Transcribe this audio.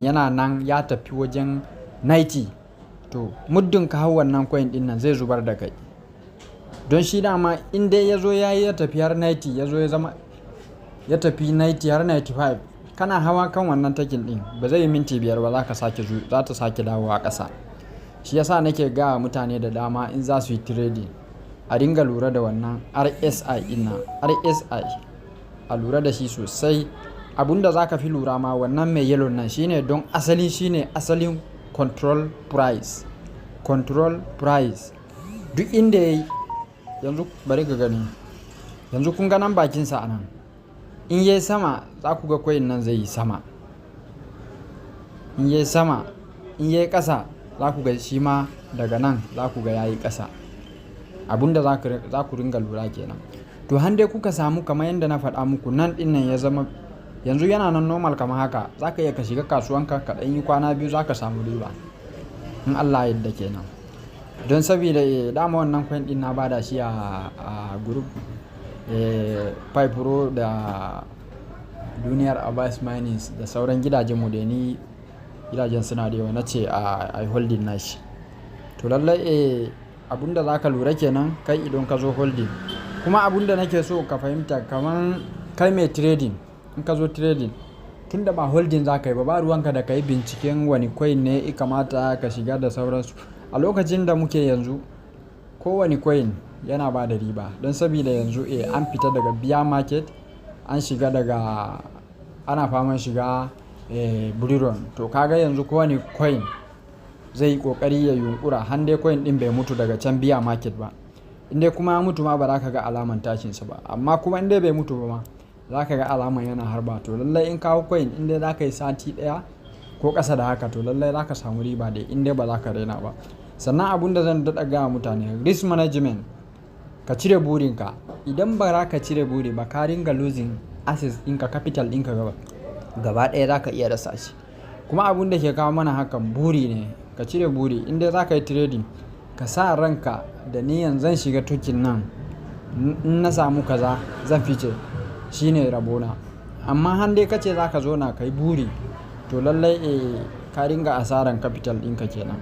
yana nan ya tafi wajen 90, to muddin ka hau wannan coin din nan zai zubar da kai. Don shi dama in dai ya zo ya tafi har 90, ya zo ya tafi 90 har 95, kana hawa kan wannan takin din ba zai yi minti 5 ba za ta sake dawowa ƙasa. Shi yasa nake ga mutane da dama in za su yi trading a dinga lura da wannan RSI ina. RSI a lura da shi sosai. Abunda za ka fi lura ma wannan mai yellow nan shine don asalin control price. Duk inda yayi, yanzu bari ka gani, yanzu kun ga nan bakinsa a nan, in yayi sama za ku ga coin nan zai yi sama, in yayi sama, in yayi ƙasa za ku ga shi ma daga nan za ku ga yayi ƙasa. Abunda za ku ringa lura kenan. To dai kuka samu kamar yadda na faɗa muku nan ɗin nan ya zama yanzu yana nan normal kamar haka, za ka iya ka shiga kasuwanka ka ɗan yi kwana 2 za ka samu riba in Allah yadda kenan. Don saboda dama wannan coin ɗin na bada shi a group Pro da Duniyar Abbas Minings da sauran gidajenmu da ni gidajen suna da yawa, na ce a holding nashi. To lallai abunda za ka lura kenan kai idan ka zo holding. Kuma abunda nake so ka fahimta, kamar kai mai trading, in ka zo trading tunda ba holding za ka yi ba ruwanka da ka yi binciken wani coin ne kamata ka shiga da sauransu. A lokacin da muke yanzu kowane coin yana ba da riba, don saboda yanzu an fita daga bear market an shiga daga ana faman shiga bull run. To kaga yanzu kowane coin zai yi kokari ya yunkura har dai coin din bai mutu daga can bear market ba. Inda kuma ya mutu ma ba za ka ga alaman tashinsa ba, amma kuma inda bai mutu ba ma za ka ga alaman yana harba. To lallai in kawo coin inda za ka yi sati 1 ko ƙasa da haka, to lallai za ka samu riba dai inda ba za ka raina ba. Sannan abun da zan daɗa ga mutane, risk management, ka cire burinka. Idan ba za ka cire buri ba ka ringa losing assets ɗinka, capital ɗinka gaba ɗaya za ka iya rasa shi. Kuma abun da ke kawo mana hakan buri ne. Ka cire buri. Inda za ka yi trading ka sa ranka da niyan zan shiga token nan, in na samu kaza zan fice, shine rabona. Amma har dai kace za ka zo na kai buri, to lallai ka ringa asaran capital ɗinka kenan.